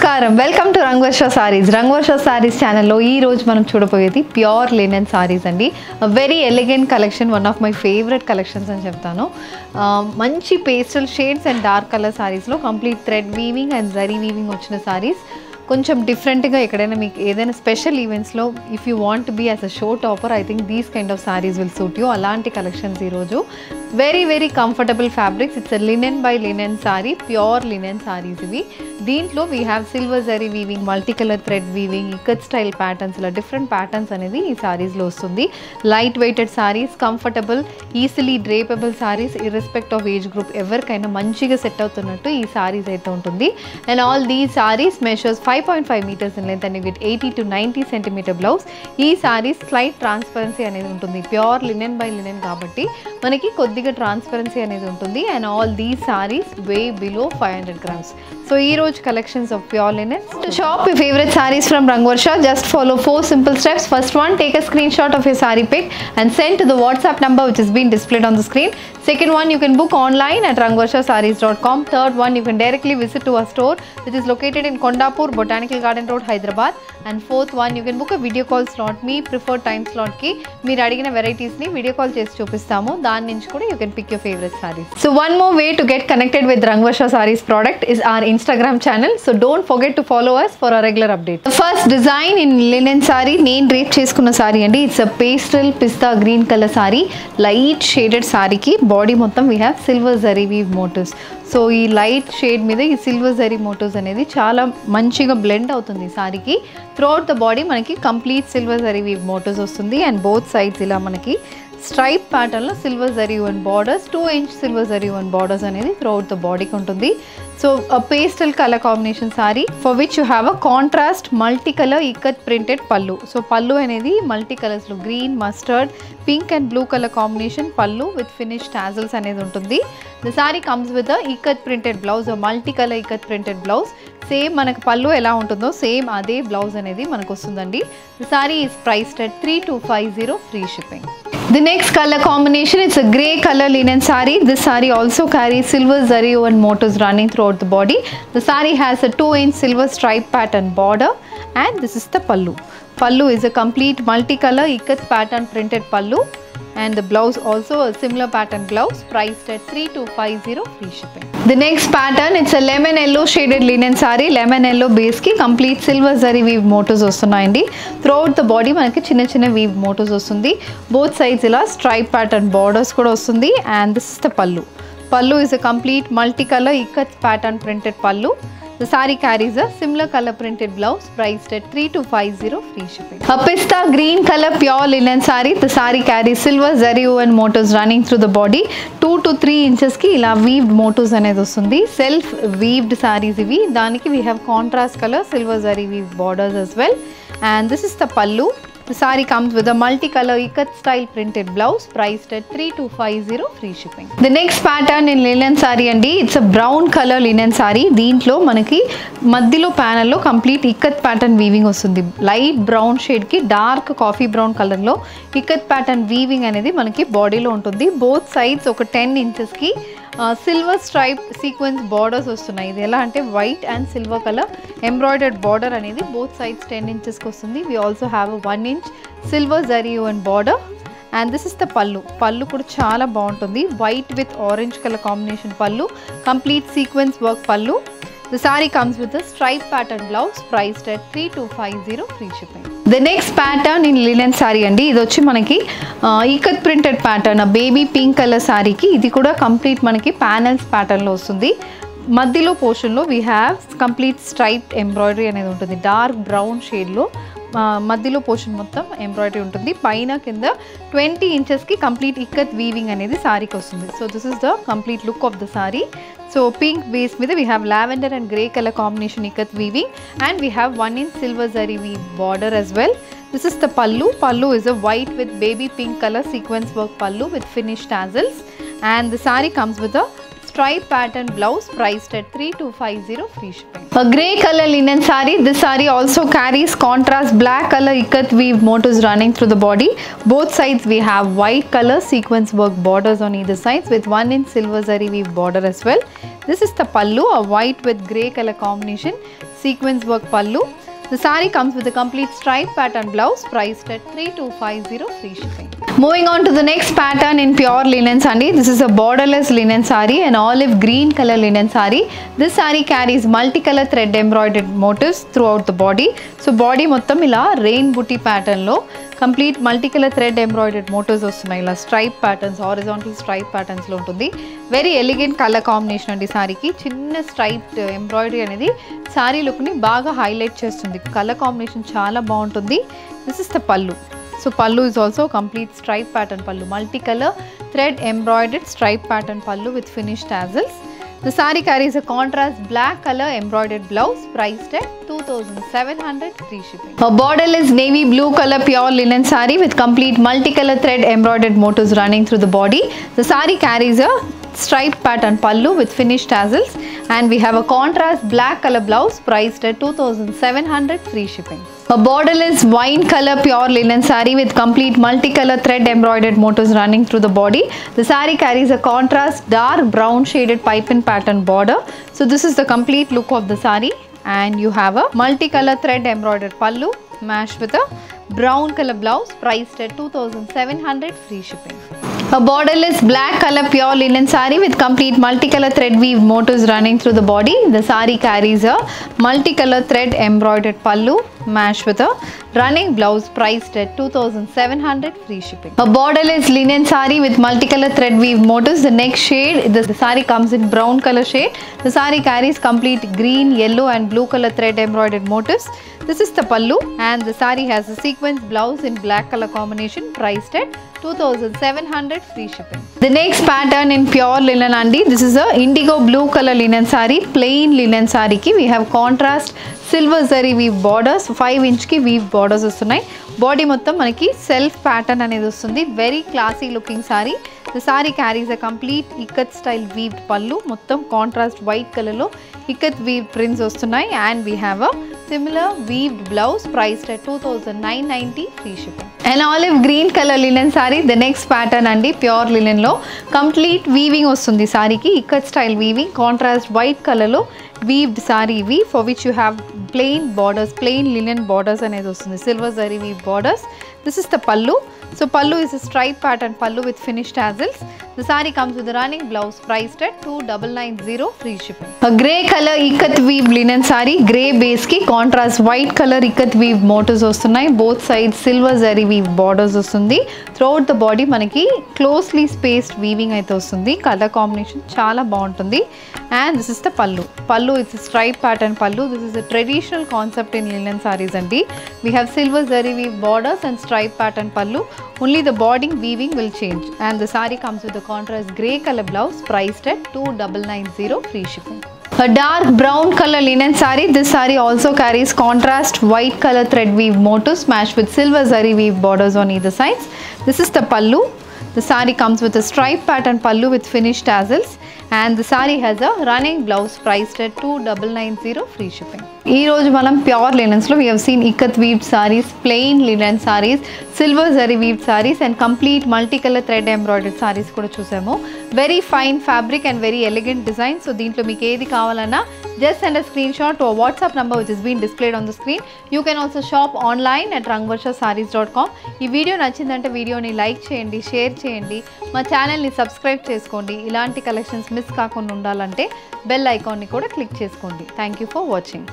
నమస్కారం welcome to Rangavarsha sarees. Rangavarsha sarees ఛానల్లో ఈ రోజు మనం చూడబోయేది ప్యూర్ లినెన్ సారీస్ అండి. Very elegant collection, one of my favourite collections అని చెప్తాను. మంచి pastel shades and dark colour సారీస్లో complete thread weaving and zari weaving వచ్చిన సారీస్. కొంచెం డిఫరెంట్గా ఎక్కడైనా మీకు ఏదైనా స్పెషల్ ఈవెంట్స్లో if you want be as a show topper, I think these kind of sarees will suit you. అలాంటి కలెక్షన్స్ ఈరోజు. Very comfortable fabrics. It's linen by linen saree, pure linen sarees ఇవి. దీంట్లో we have silver zari weaving, multi colour thread weaving, ikat style patterns, ఇలా different patterns అనేది ఈ సారీస్లో వస్తుంది. Light weighted sarees, comfortable easily drapable sarees, irrespective of age group ఎవరికైనా మంచిగా set అవుతున్నట్టు ఈ సారీస్ అయితే ఉంటుంది. And all these sarees measures 5.5 meters in length and you get 80 to 90 centimeter blouse. ఈ సారీస్ స్లైట్ ట్రాన్స్పరెన్సీ అనేది ఉంటుంది. ప్యూర్ లినెన్ బై లినెన్ కాబట్టి మనకి కొద్దిగా ట్రాన్స్పరెన్సీ అనేది ఉంటుంది. And all these saris way below 500 grams. So ఈ రోజు collections of pure linen. To shop your favorite sarees from Rangvarsha, just follow 4 simple steps. First one, take a screenshot of your saree pic and send to the WhatsApp number which is being displayed on the screen. Second one, you can book online at rangvarshasarees.com. Third one, you can directly visit to our store which is located in Kondapur, Botanical Garden Road, Hyderabad. And fourth one, you can book a video call slot. మీ preferred time స్లాట్కి మీరు అడిగిన వెరైటీస్ని video call చేసి చూపిస్తాము. దాని నుంచి కూడా you can pick your favourite saris. So one more way to get connected with Rangvarsha saris product is our Instagram channel. So don't forget to follow us for our regular updates. The first design in linen saree, నేను drape చేసుకున్న saree అండి. It's a pastel pista green colour saree, light shaded సారీకి body మొత్తం we have silver zari weave motifs. So ఈ light shade మీద ఈ silver zari motifs అనేది చాలా మంచిగా బ్లెండ్ అవుతుంది సారీకి. త్రూఅవుట్ ద బాడీ మనకి complete silver zari weave motifs వస్తుంది. అండ్ బోత్ సైడ్స్ ఇలా మనకి స్ట్రైప్ ప్యాటర్న్లో silver zari woven borders, 2 inch silver zari woven borders అనేది త్రూఅవుట్ ద బాడీకి ఉంటుంది. So pastel colour combination sari for which you have a contrast multi colour ikat printed pallu. So pallu అనేది multi కలర్స్లో green, mustard, pink and blue colour combination pallu with finish tassels అనేది ఉంటుంది. The sorry comes with a ikat printed blouse, multi colour ikat printed blouse. Same మనకు పళ్ళు ఎలా ఉంటుందో same అదే blouse అనేది మనకు వస్తుందండి. The sorry is priced at 3250 free shipping. The next color combination, it's a grey color linen saree. This saree also carries silver zari and motifs running throughout the body. The saree has a 2 inch silver stripe pattern border and this is the pallu. Pallu is a complete multicolor ikat pattern printed pallu and the blouse also a similar pattern blouse, priced at 3250 free shipping. The next pattern, it's a lemon yellow shaded linen saree. Lemon yellow base ki complete silver zari weave motifs వస్తున్నాయండి. Throughout the body మనకి చిన్న చిన్న weave motifs వస్తుంది. Both sides ఇలా stripe pattern borders కూడా వస్తుంది. And this is the pallu. Pallu is a complete multicolor ikat pattern printed pallu. The saree carries a similar color printed blouse, priced at 3250 free shipping. A pista green color pure linen saree. The saree carries silver zari and motifs running through the body. 2 to 3 inches ki ila weaved motifs anedi vastundi. Self weaved sarees ivi. Daniki we have contrast color silver zari weaved borders as well. And this is the pallu. The saree comes with a multicolor ikat style printed blouse, priced at 3250 free shipping. The next pattern in linen saree andi, it's a brown color linen saree. Deentlo manaki maddilo panel lo complete ikat pattern weaving vastundi. Light brown shade ki dark coffee brown color lo ikat pattern weaving anedi manaki body lo untundi. Both sides oka 10 inches ki silver stripe sequence borders వస్తున్నాయి. ఇది ఎలా అంటే white and silver colour embroidered border అనేది both sides 10 inchesకి వస్తుంది. We also have 1 inch silver zari and border. And this is the పళ్ళు. పళ్ళు కూడా చాలా బాగుంటుంది. White with orange colour combination పళ్ళు, కంప్లీట్ సీక్వెన్స్ వర్క్ పళ్ళు. The saree comes with a stripe pattern blouse, priced at 3250 free shipping. The next pattern in linen saree andi, ఇది వచ్చి మనకి ikat printed pattern, baby pink colour సారీకి ఇది కూడా complete మనకి panels ప్యాటర్న్లో వస్తుంది. మధ్యలో పోర్షన్లో we have complete striped embroidery అనేది ఉంటుంది. డార్క్ బ్రౌన్ షేడ్లో మధ్యలో పోర్షన్ మొత్తం ఎంబ్రాయిడరీ ఉంటుంది. పైన కింద 20 inchesకి కంప్లీట్ ఇక్కత్ వీవింగ్ అనేది సారీకి వస్తుంది. So this is the complete look of the sorry. So pink base మీద we have lavender and grey color combination ikat weaving and we have 1 inch silver zari weave border as well. This is the pallu. Pallu is a white with baby pink color sequence work pallu with finished tassels and the saree comes with a stripe pattern blouse priced at 3250 free shipping. A grey color linen saree. This saree also carries contrast black color ikat weave motifs running through the body. Both sides we have white color sequence work borders on either sides with 1 inch silver zari weave border as well. This is the pallu, a white with grey color combination sequence work pallu. The saree comes with a complete stripe pattern blouse priced at 3250 free shipping. Moving on to the next pattern in pure linen saree. This is a borderless linen saree, an olive green color linen saree. This saree carries multicolor thread embroidered motifs throughout the body. So body mottam ila rain booty pattern lo complete multicolor thread embroidered motifs వస్తున్నాయి. ఇలా stripe patterns horizontal stripe patterns లో ఉంటుంది. Very elegant colour combination అండి సారీకి. చిన్న stripe embroidery అనేది sorry look ని బాగా హైలైట్ చేస్తుంది. కలర్ కాంబినేషన్ చాలా బాగుంటుంది. This is the pallu. So pallu is also complete stripe pattern pallu, multicolor thread embroidered stripe pattern pallu with finished tassels. The saree carries a contrast black color embroidered blouse priced at 2700 free shipping. A borderless navy blue color pure linen saree with complete multicolor thread embroidered motifs running through the body. The saree carries a striped pattern pallu with finished tassels, and we have a contrast black color blouse priced at 2700 free shipping. A borderless wine color pure linen saree with complete multicolor thread embroidered motifs running through the body. The saree carries a contrast dark brown shaded pipe pattern border. So this is the complete look of the saree, and you have a multicolor thread embroidered pallu matched with a brown color blouse priced at 2700 free shipping. A borderless black color pure linen saree with complete multicolor thread weave motifs running through the body. The saree carries a multicolor thread embroidered pallu matched with a running blouse priced at 2700 free shipping. A borderless linen saree with multicolor thread weave motifs. The next shade, the saree comes in brown color shade. The saree carries complete green, yellow and blue color thread embroidered motifs. This is the pallu, and the saree has a sequence blouse in black color combination priced at 2700 free shipping. The next pattern in pure linen andi. This is a indigo blue color linen saree, plain linen saree ki we have contrast silver zari weave borders, 5 inch ki weave borders వస్తున్నాయి. Body మొత్తం మనకి self pattern అనేది వస్తుంది. Very classy looking saree. The saree carries a complete ikat style weaved pallu, మొత్తం contrast white కలర్లో ikat weave prints వస్తున్నాయి. And we have a similar weaved blouse priced at 2990 free shipping. And olive green colour linen saree the next pattern అండి. Pure లినెన్లో complete weaving వస్తుంది సారీకి. Ikat style weaving, contrast white కలర్లో weaved saree ఇవి, for which you have plain borders, plain linen borders అనేది వస్తుంది, silver zari weave borders. This is the pallu. So pallu is a stripe pattern pallu with finished tassels. The saree comes with a running blouse priced at 2990 free shipping. A grey color ikat weave linen saree, grey base ki contrast white color ikat weave motifs వస్తున్నాయి. Both sides silver zari weave borders వస్తుంది. Throughout the body మనకి closely spaced weaving అయితే వస్తుంది. Color combination చాలా బాగుంటుంది. And this is the pallu. Pallu is a stripe pattern pallu. This is a traditional concept in linen sarees andi. We have silver zari weave borders and stripe pattern pallu. Only the body weaving will change, and the saree comes with a contrast grey color blouse priced at 2990 free shipping. A dark brown color linen saree. This saree also carries contrast white color thread weave motifs matched with silver zari weave borders on either sides. This is the pallu. The saree comes with a stripe pattern pallu with finished tassels, and the saree has a running blouse priced at 2990 free shipping. ఈ రోజు మనం pure linens లో we have seen ikat weaved sarees, plain linen sarees, silver zari weaved sarees and complete multicolor thread embroidered sarees కూడా చూసాము. Very fine fabric and very elegant design. So దీంట్లో మీకు ఏది కావాలన్నా just send a screenshot to a WhatsApp number which is being displayed on the screen. You can also shop online at rangvarshasarees.com. ఈ video నచ్చిందంటే వీడియోని like చేయండి, share చేయండి, మా ఛానల్ని సబ్స్క్రైబ్ చేసుకోండి. ఇలాంటి కలెక్షన్స్ మిస్ కాకుండా ఉండాలంటే బెల్ ఐకాన్ని కూడా క్లిక్ చేసుకోండి. Thank you for watching.